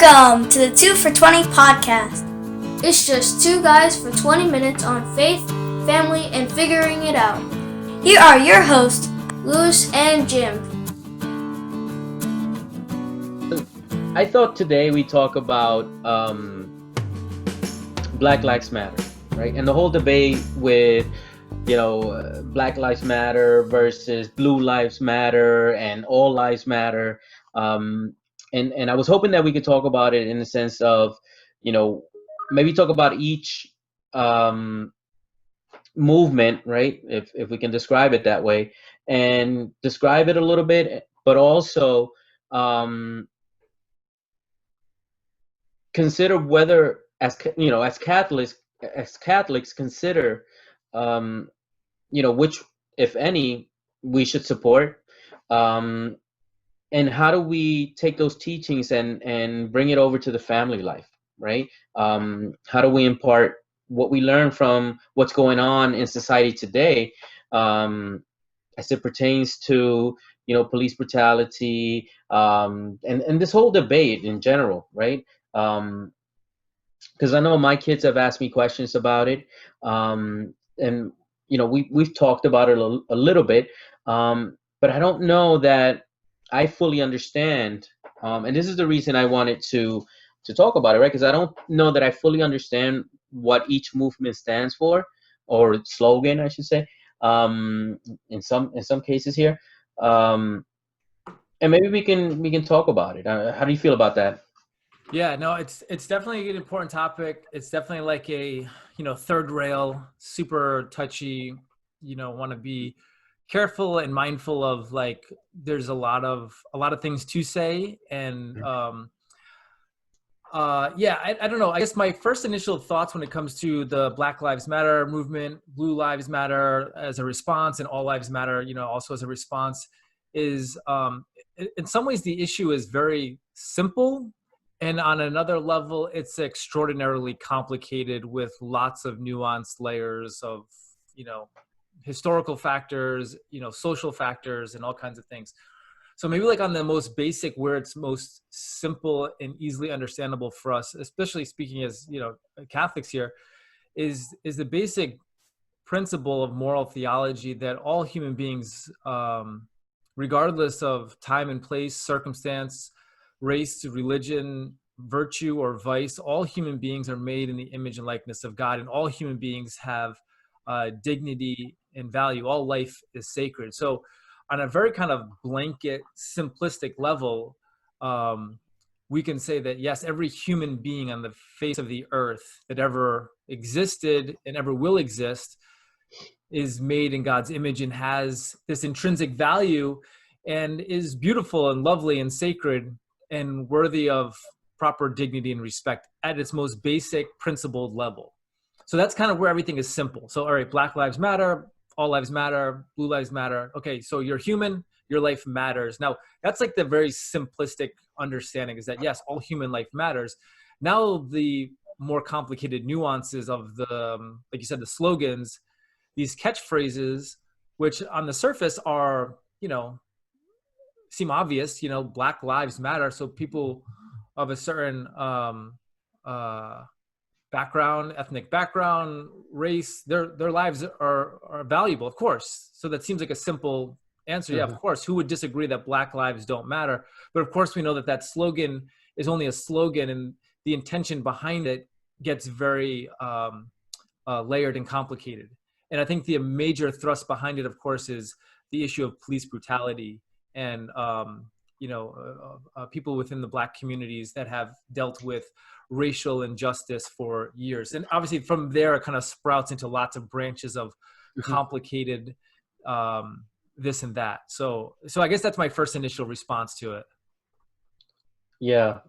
Welcome to the 2 for 20 podcast. It's just two guys for 20 minutes on faith, family, and figuring it out. Here are your hosts, Louis and Jim. I thought today we talk about Black Lives Matter, right? And the whole debate with, Black Lives Matter versus Blue Lives Matter and All Lives Matter. And I was hoping that we could talk about it in the sense of, maybe talk about each movement, right? If we can describe it that way, and describe it a little bit, but also consider whether, as Catholics, consider, which, if any, we should support. And how do we take those teachings and bring it over to the family life, right? How do we impart what we learn from what's going on in society today, as it pertains to, police brutality, and this whole debate in general, right? Because I know my kids have asked me questions about it, and we've talked about it a little bit, but I don't know that I fully understand, and this is the reason I wanted to talk about it, right? Because I don't know that I fully understand what each movement stands for, or slogan, I should say, in some cases here, and maybe we can talk about it. How do you feel about that? Yeah, no, it's definitely an important topic. It's definitely like a third rail, super touchy. Want to be careful and mindful of, like, there's a lot of things to say, and I don't know. I guess my first initial thoughts when it comes to the Black Lives Matter movement, Blue Lives Matter as a response, and All Lives Matter, also as a response, is in some ways the issue is very simple, and on another level it's extraordinarily complicated with lots of nuanced layers of historical factors, social factors, and all kinds of things. So maybe, like, on the most basic, where it's most simple and easily understandable for us, especially speaking as Catholics here, is the basic principle of moral theology that all human beings, regardless of time and place, circumstance, race, religion, virtue, or vice, all human beings are made in the image and likeness of God, and all human beings have dignity and value. All life is sacred. So on a very kind of blanket, simplistic level, we can say that, yes, every human being on the face of the earth that ever existed and ever will exist is made in God's image and has this intrinsic value and is beautiful and lovely and sacred and worthy of proper dignity and respect at its most basic principled level. So that's kind of where everything is simple. So, all right, Black Lives Matter, All Lives Matter, Blue Lives Matter. Okay, so you're human, your life matters. Now, that's like the very simplistic understanding, is that, yes, all human life matters. Now, the more complicated nuances of the, like you said, the slogans, these catchphrases, which on the surface are, seem obvious, Black Lives Matter. So people of a certain background, ethnic background, race, their lives are valuable, of course. So that seems like a simple answer. Yeah, of course. Who would disagree that Black lives don't matter? But of course, we know that slogan is only a slogan, and the intention behind it gets very layered and complicated. And I think the major thrust behind it, of course, is the issue of police brutality and people within the Black communities that have dealt with racial injustice for years. And obviously from there, it kind of sprouts into lots of branches of complicated this and that. So I guess that's my first initial response to it. Yeah.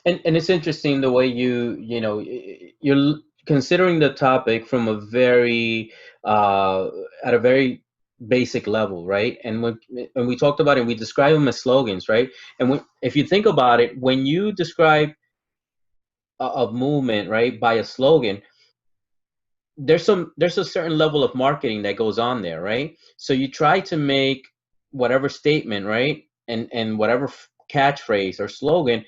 And it's interesting the way you're considering the topic from a very at a very basic level, right? And when we talked about it, we describe them as slogans, right? And if you think about it, when you describe a movement, right, by a slogan, there's a certain level of marketing that goes on there, right? So you try to make whatever statement, right, and whatever catchphrase or slogan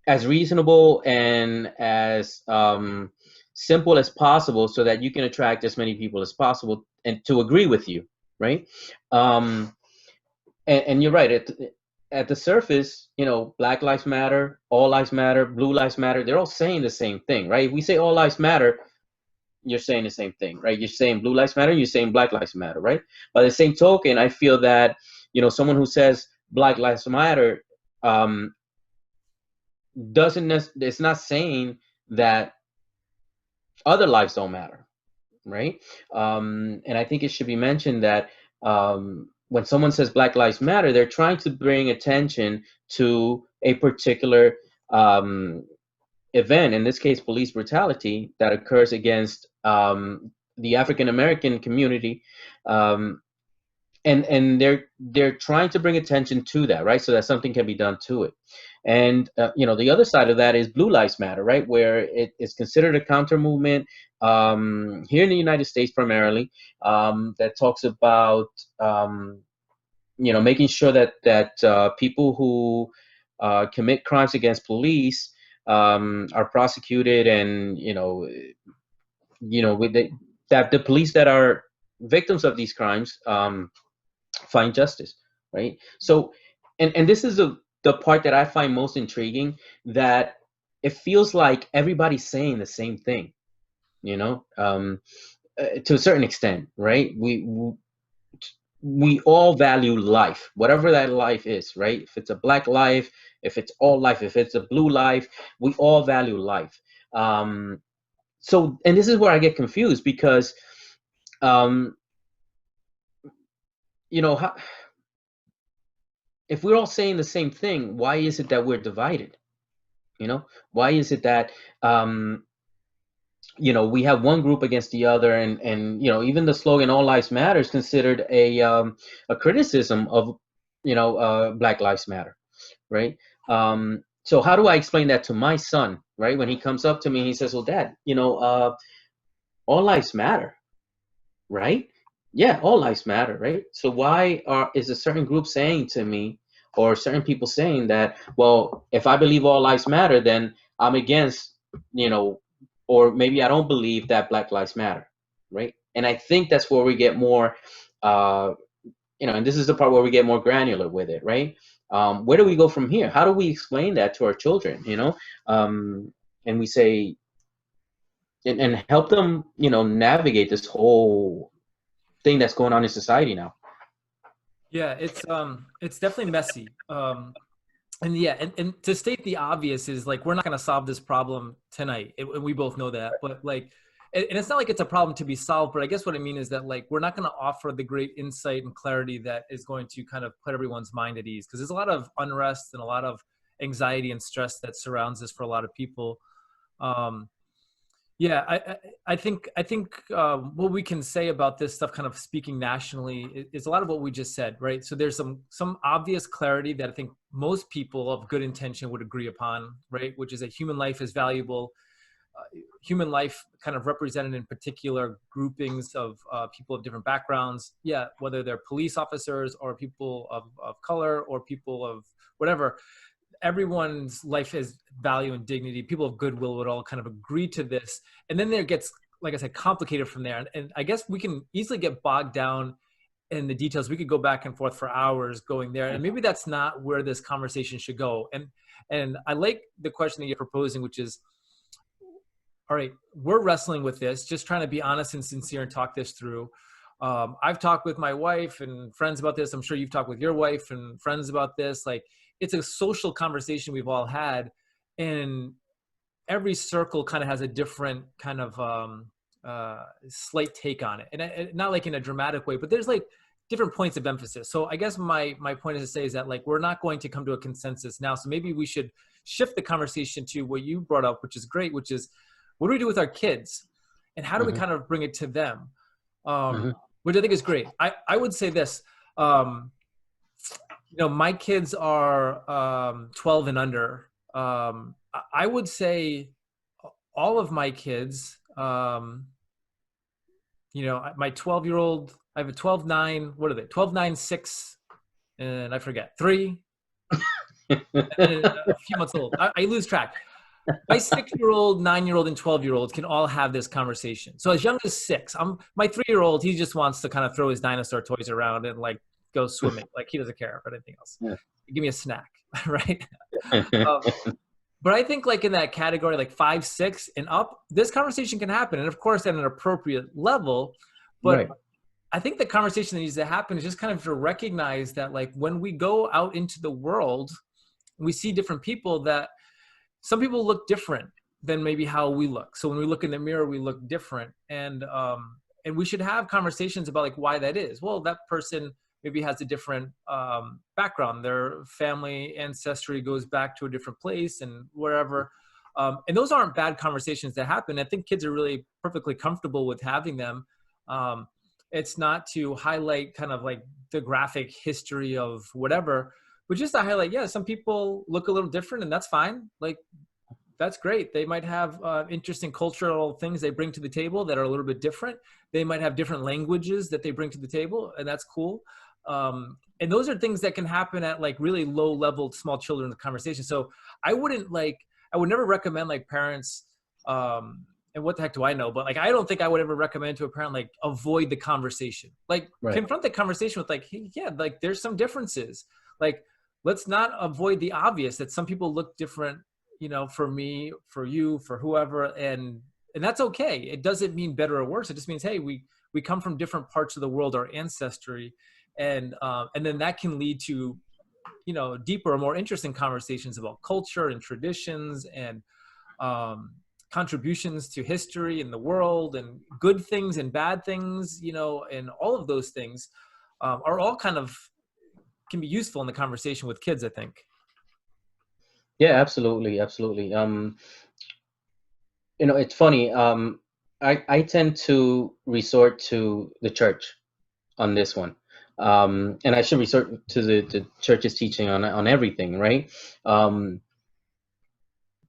as reasonable and as simple as possible, so that you can attract as many people as possible and to agree with you, right? And you're right. At the surface, Black Lives Matter, All Lives Matter, Blue Lives Matter, they're all saying the same thing, right? If we say All Lives Matter, you're saying the same thing, right? You're saying Blue Lives Matter, you're saying Black Lives Matter, right? By the same token, I feel that, someone who says Black Lives Matter it's not saying that other lives don't matter, right? And I think it should be mentioned that when someone says Black Lives Matter, they're trying to bring attention to a particular event, in this case, police brutality that occurs against the African American community, and they're trying to bring attention to that, right? So that something can be done to it. And the other side of that is Blue Lives Matter, right, where it is considered a counter movement here in the United States primarily, that talks about making sure that people who commit crimes against police are prosecuted, and that the police that are victims of these crimes find justice, right? So, and this is the part that I find most intriguing, that it feels like everybody's saying the same thing, to a certain extent, right? We all value life, whatever that life is, right? If it's a Black life, if it's all life, if it's a blue life, we all value life. So, and this is where I get confused, because, if we're all saying the same thing, why is it that we're divided? Why is it that we have one group against the other, and even the slogan "All Lives Matter" is considered a criticism of Black Lives Matter, right? So how do I explain that to my son, right? When he comes up to me, he says, "Well, Dad, all lives matter, right? Yeah, all lives matter, right? So why is a certain group saying to me, or certain people saying that, well, if I believe all lives matter, then I'm against, or maybe I don't believe that Black Lives Matter, right?" And I think that's where we get more, and this is the part where we get more granular with it, right? Where do we go from here? How do we explain that to our children, and we say, and help them, navigate this whole thing that's going on in society now? Yeah, it's definitely messy. And yeah, and to state the obvious is, like, we're not going to solve this problem tonight, and we both know that. But like, and it's not like it's a problem to be solved. But I guess what I mean is that, like, we're not going to offer the great insight and clarity that is going to kind of put everyone's mind at ease, because there's a lot of unrest and a lot of anxiety and stress that surrounds this for a lot of people. Yeah, I think what we can say about this stuff, kind of speaking nationally, is a lot of what we just said, right? So there's some obvious clarity that I think most people of good intention would agree upon, right? Which is that human life is valuable. Human life kind of represented in particular groupings of people of different backgrounds. Yeah, whether they're police officers or people of color or people of whatever. Everyone's life has value and dignity. People of goodwill would all kind of agree to this. And then there gets, like I said, complicated from there. And I guess we can easily get bogged down in the details. We could go back and forth for hours going there. And maybe that's not where this conversation should go. And I like the question that you're proposing, which is, all right, we're wrestling with this, just trying to be honest and sincere and talk this through. I've talked with my wife and friends about this. I'm sure you've talked with your wife and friends about this. Like, it's a social conversation we've all had, and every circle kind of has a different kind of slight take on it. And not like in a dramatic way, but there's like different points of emphasis. So I guess my point is to say is that, like, we're not going to come to a consensus now. So maybe we should shift the conversation to what you brought up, which is great, which is, what do we do with our kids? And how do we kind of bring it to them? Which I think is great. I would say this, my kids are 12 and under. I would say all of my kids, my 12-year-old, I have a 12, 9, what are they? 12, 9, 6, and I forget, 3, and then a few months old. I lose track. My 6-year-old, 9-year-old, and 12-year-olds can all have this conversation. So as young as 6, my 3-year-old, he just wants to kind of throw his dinosaur toys around and like go swimming. Like he doesn't care about anything else. Yeah. Give me a snack, right? But I think like in that category, like 5, 6 and up, this conversation can happen. And of course at an appropriate level, but Right. I think the conversation that needs to happen is just kind of to recognize that like when we go out into the world, we see different people, that some people look different than maybe how we look. So when we look in the mirror, we look different. And we should have conversations about like why that is. Well, that person maybe has a different background. Their family ancestry goes back to a different place and wherever. And those aren't bad conversations that happen. I think kids are really perfectly comfortable with having them. It's not to highlight kind of like the graphic history of whatever, but just to highlight, yeah, some people look a little different and that's fine. Like, that's great. They might have interesting cultural things they bring to the table that are a little bit different. They might have different languages that they bring to the table, and that's cool. And those are things that can happen at like really low level, small children conversation. So I would never recommend like parents, and what the heck do I know? But like, I don't think I would ever recommend to a parent, like avoid the conversation, like Right. confront the conversation with like, hey, yeah, like there's some differences. Like, let's not avoid the obvious that some people look different, you know, for me, for you, for whoever. And that's okay. It doesn't mean better or worse. It just means, hey, we come from different parts of the world, our ancestry. And then that can lead to, you know, deeper or more interesting conversations about culture and traditions and contributions to history and the world and good things and bad things, you know, and all of those things are all kind of can be useful in the conversation with kids, I think. Yeah, absolutely, absolutely. You know, it's funny. I tend to resort to the church on this one, and I should resort to the church's teaching on everything, right?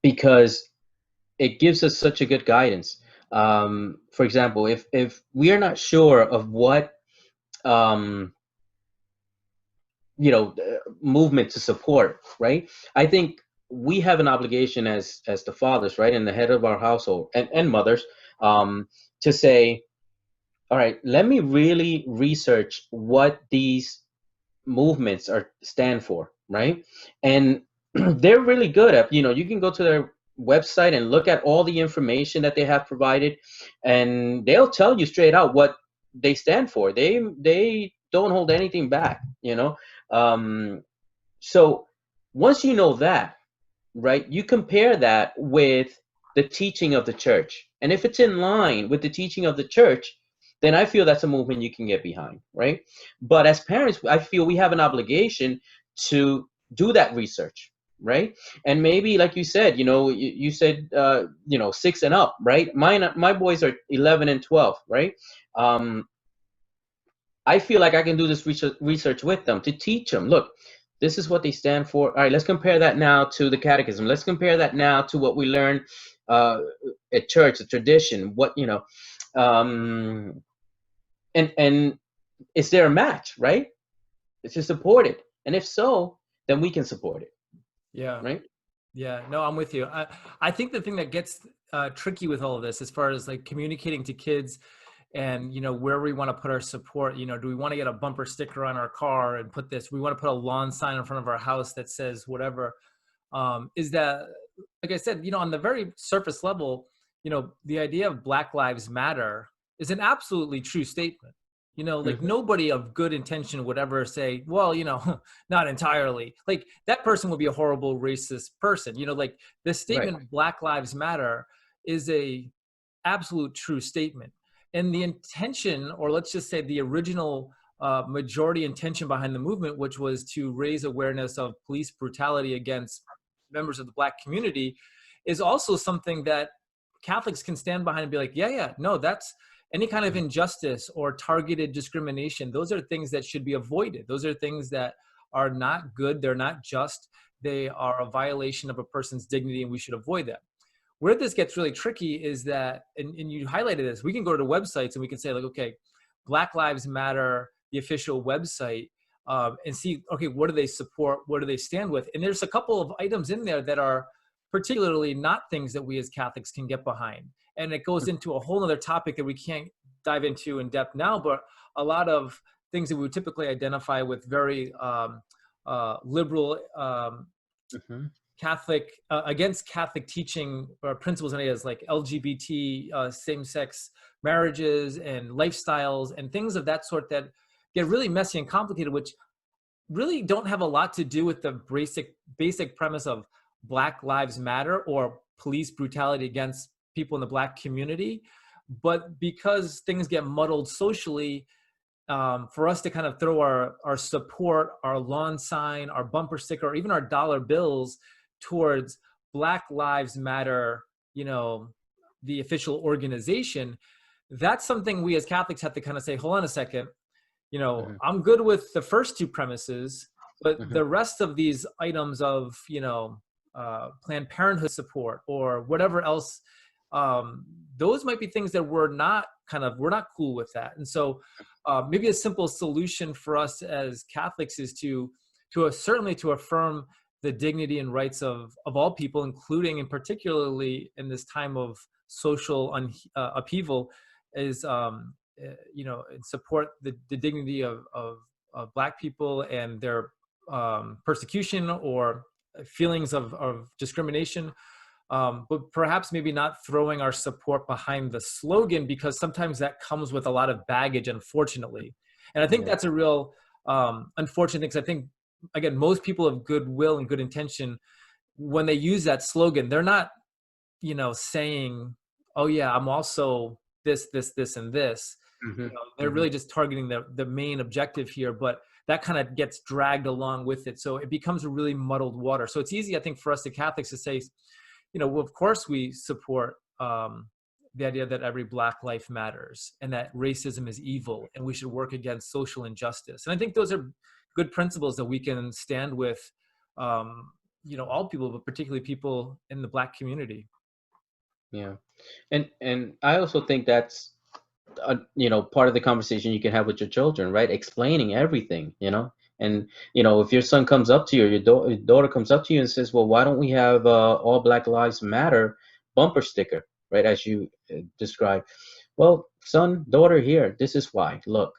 Because it gives us such a good guidance. For example, if we are not sure of what you know, movement to support, right? I think we have an obligation as the fathers, right, and the head of our household and mothers, to say, all right, let me really research what these movements stand for, right? And they're really good at, you know, you can go to their website and look at all the information that they have provided, and they'll tell you straight out what they stand for. They don't hold anything back, you know. So once you know that, right, you compare that with the teaching of the church, and if it's in line with the teaching of the church, then I feel that's a movement you can get behind, right? But as parents, I feel we have an obligation to do that research, right? And maybe, like you said, you know, you said, you know, 6 and up, right? My boys are 11 and 12, right? I feel like I can do this research with them to teach them, look, this is what they stand for. All right, let's compare that now to the catechism. Let's compare that now to what we learn at church, the tradition, what, you know, and is there a match, right? It's to support it. And if so, then we can support it. Yeah. Right. Yeah, no, I'm with you. I think the thing that gets tricky with all of this, as far as like communicating to kids and, you know, where we want to put our support, you know, do we want to get a bumper sticker on our car and put this, we want to put a lawn sign in front of our house that says whatever, is that, like I said, you know, on the very surface level, you know, the idea of Black Lives Matter is an absolutely true statement. You know, like nobody of good intention would ever say, well, you know, not entirely. Like that person would be a horrible racist person. You know, like the statement Right. Black Lives Matter is a absolute true statement. And the intention, or let's just say the original majority intention behind the movement, which was to raise awareness of police brutality against members of the Black community, is also something that Catholics can stand behind and be like, yeah, no, that's any kind of injustice or targeted discrimination. Those are things that should be avoided. Those are things that are not good. They're not just. They are a violation of a person's dignity, and we should avoid that. Where this gets really tricky is that, and you highlighted this, we can go to websites and we can say like, okay, Black Lives Matter, the official website, and see, okay, what do they support? What do they stand with? And there's a couple of items in there that are particularly not things that we as Catholics can get behind. And it goes into a whole other topic that we can't dive into in depth now, but a lot of things that we would typically identify with very liberal Catholic, against Catholic teaching or principles and ideas like LGBT, same-sex marriages and lifestyles and things of that sort that get really messy and complicated, which really don't have a lot to do with the basic premise of Black Lives Matter or police brutality against people in the Black community. But because things get muddled socially, for us to kind of throw our support, our lawn sign, our bumper sticker, or even our dollar bills towards Black Lives Matter, the official organization, that's something we as Catholics have to kind of say, hold on a second, I'm good with the first two premises, but the rest of these items of, Planned Parenthood support or whatever else, those might be things that we're not cool with that. And so maybe a simple solution for us as Catholics is to certainly to affirm the dignity and rights of all people, including and particularly in this time of social upheaval, is support the dignity of Black people and their persecution or feelings of discrimination, but perhaps maybe not throwing our support behind the slogan, because sometimes that comes with a lot of baggage, unfortunately. And I think that's a real unfortunate thing, because I think, again, most people of goodwill and good intention, when they use that slogan, they're not, saying, oh yeah, I'm also this, and this. They're really just targeting the main objective here, but that kind of gets dragged along with it. So it becomes a really muddled water. So it's easy, I think, for us as Catholics to say, well, of course we support the idea that every Black life matters and that racism is evil and we should work against social injustice. And I think those are good principles that we can stand with, all people, but particularly people in the Black community. Yeah. And I also think that's, part of the conversation you can have with your children, right? Explaining everything, and, if your son comes up to you or your daughter comes up to you and says, well, why don't we have all Black Lives Matter bumper sticker, right? As you described. Well, son, daughter, here, this is why. Look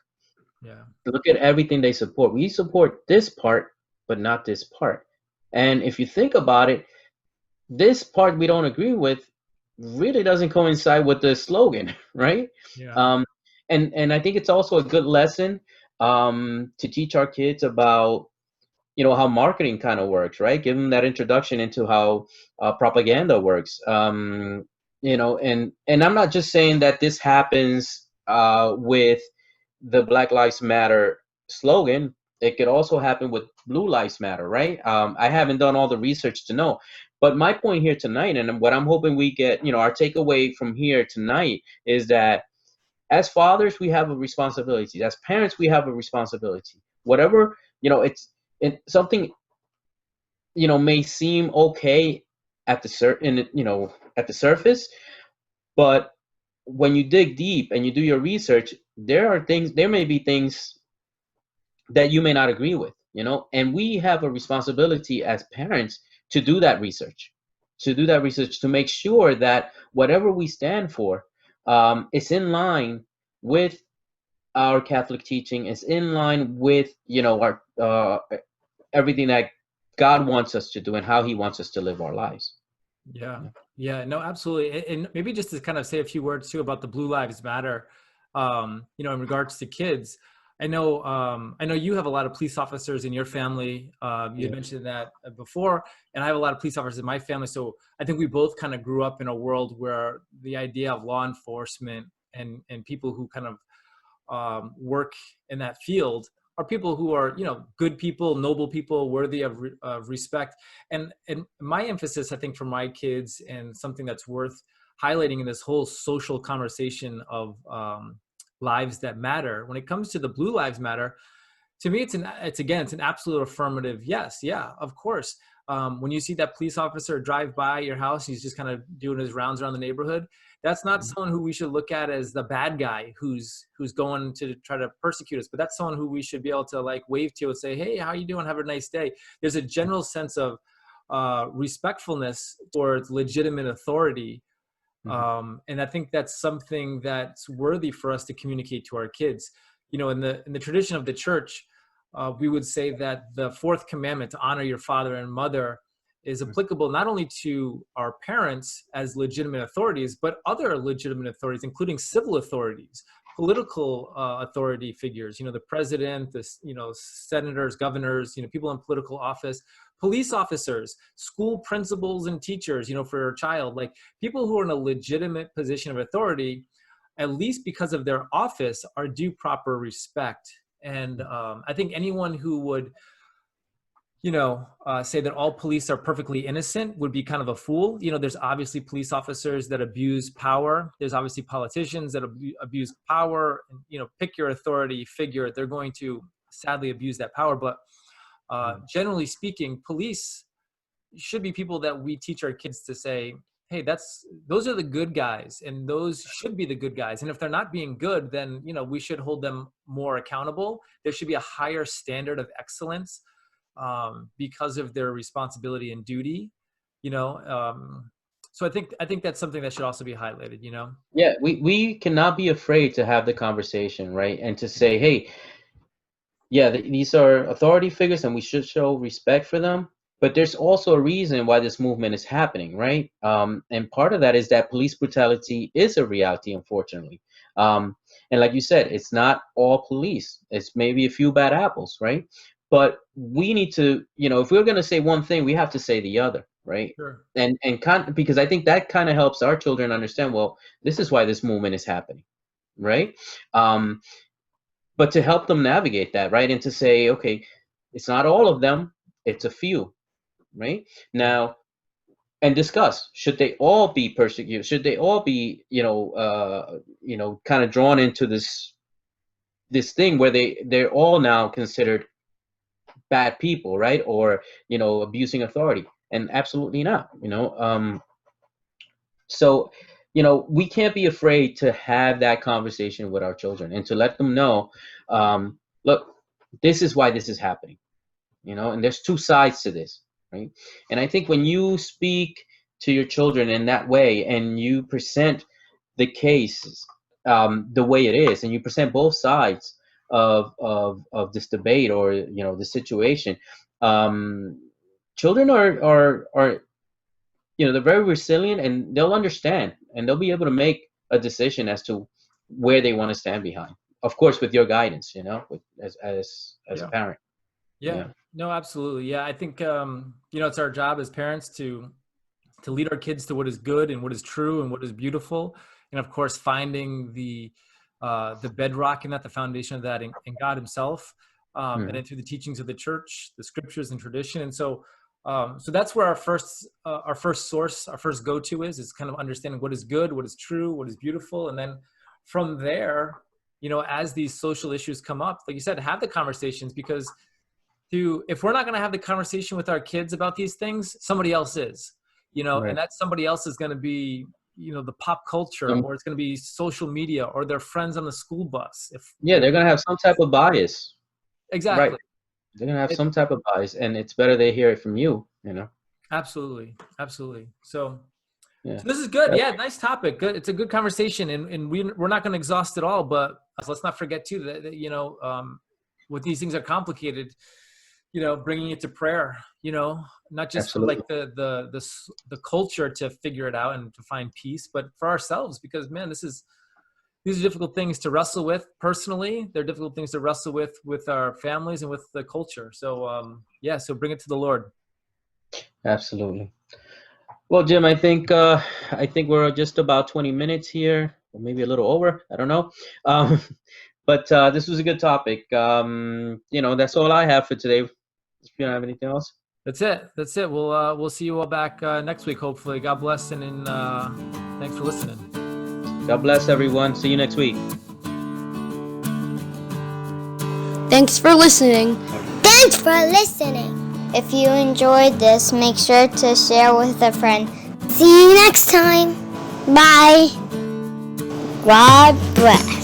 at everything they support. We support this part, but not this part. And if you think about it, this part we don't agree with really doesn't coincide with the slogan, right? And I think it's also a good lesson to teach our kids about, how marketing kind of works, right? Give them that introduction into how propaganda works. And I'm not just saying that this happens with the Black Lives Matter slogan. It could also happen with Blue Lives Matter, right? I haven't done all the research to know. But my point here tonight, and what I'm hoping we get, our takeaway from here tonight, is that as fathers, we have a responsibility. As parents, we have a responsibility. Whatever, something, may seem okay at the surface, but when you dig deep and you do your research, there may be things that you may not agree with, and we have a responsibility as parents to do that research, to make sure that whatever we stand for is in line with our Catholic teaching, is in line with, our everything that God wants us to do and how he wants us to live our lives. Yeah, no, absolutely. And maybe just to kind of say a few words too about the Blue Lives Matter, in regards to kids. I know you have a lot of police officers in your family. You mentioned that before, and I have a lot of police officers in my family. So I think we both kind of grew up in a world where the idea of law enforcement and people who kind of work in that field are people who are, good people, noble people, worthy of respect. And my emphasis, I think, for my kids, and something that's worth highlighting in this whole social conversation of lives that matter, when it comes to the Blue Lives Matter, to me, it's an absolute affirmative yes. Yeah, of course. When you see that police officer drive by your house, he's just kind of doing his rounds around the neighborhood. That's not someone who we should look at as the bad guy who's going to try to persecute us, but that's someone who we should be able to like wave to and say, hey, how you doing? Have a nice day. There's a general sense of respectfulness towards legitimate authority. And I think that's something that's worthy for us to communicate to our kids. You know, in the tradition of the church, we would say that the fourth commandment, to honor your father and mother, is applicable not only to our parents as legitimate authorities, but other legitimate authorities, including civil authorities, political authority figures, you know, the president, senators, governors, people in political office, police officers, school principals and teachers, for a child, like people who are in a legitimate position of authority, at least because of their office, are due proper respect. And I think anyone who would say that all police are perfectly innocent would be kind of a fool. There's obviously police officers that abuse power. There's obviously politicians that abuse power. And, pick your authority figure. They're going to sadly abuse that power. But generally speaking, police should be people that we teach our kids to say, hey, those are the good guys, and those should be the good guys. And if they're not being good, then, we should hold them more accountable. There should be a higher standard of excellence because of their responsibility and duty, so I think that's something that should also be highlighted, Yeah, we cannot be afraid to have the conversation, right? And to say, hey, yeah, these are authority figures and we should show respect for them. But there's also a reason why this movement is happening, right? And part of that is that police brutality is a reality, unfortunately. And like you said, it's not all police. It's maybe a few bad apples, right? But we need to, if we're going to say one thing, we have to say the other, right? Sure. And because I think that kind of helps our children understand, well, this is why this movement is happening, right? But to help them navigate that, right? And to say, okay, it's not all of them, it's a few, right? Now, and discuss, should they all be persecuted? Should they all be, kind of drawn into this thing where they're all now considered bad people, right? Or, abusing authority? And absolutely not, So, we can't be afraid to have that conversation with our children and to let them know, look, this is why this is happening, and there's two sides to this, right? And I think when you speak to your children in that way and you present the case the way it is, and you present both sides of this debate or the situation, children are they're very resilient, and they'll understand, and they'll be able to make a decision as to where they want to stand behind, of course, with your guidance, as a parent. Yeah. No, absolutely. Yeah, I think it's our job as parents to lead our kids to what is good and what is true and what is beautiful, and of course finding the bedrock in that, the foundation of that in God himself, and then through the teachings of the church, the scriptures and tradition. And so that's where our first source, our first go-to is kind of understanding what is good, what is true, what is beautiful. And then from there, as these social issues come up, like you said, have the conversations, because if we're not going to have the conversation with our kids about these things, somebody else is, right. And that somebody else is going to be, the pop culture, or it's going to be social media, or their friends on the school bus. They're going to have some type of bias. Exactly. Right. They're going to have some type of bias, and it's better they hear it from you, Absolutely. So this is good. Yeah. Nice topic. Good. It's a good conversation, and we're not going to exhaust it all, but let's not forget too that what these things are complicated, bringing it to prayer, not just Absolutely. for like the culture to figure it out and to find peace, but for ourselves, because man, these are difficult things to wrestle with personally. They're difficult things to wrestle with our families and with the culture. So so bring it to the Lord. Absolutely. Well, Jim, I think we're just about 20 minutes here, or maybe a little over. I don't know. But this was a good topic. That's all I have for today. If you don't have anything else. That's it. We'll see you all back next week, hopefully. God bless, and thanks for listening. God bless everyone. See you next week. Thanks for listening. Thanks for listening. If you enjoyed this, make sure to share with a friend. See you next time. Bye. God bless.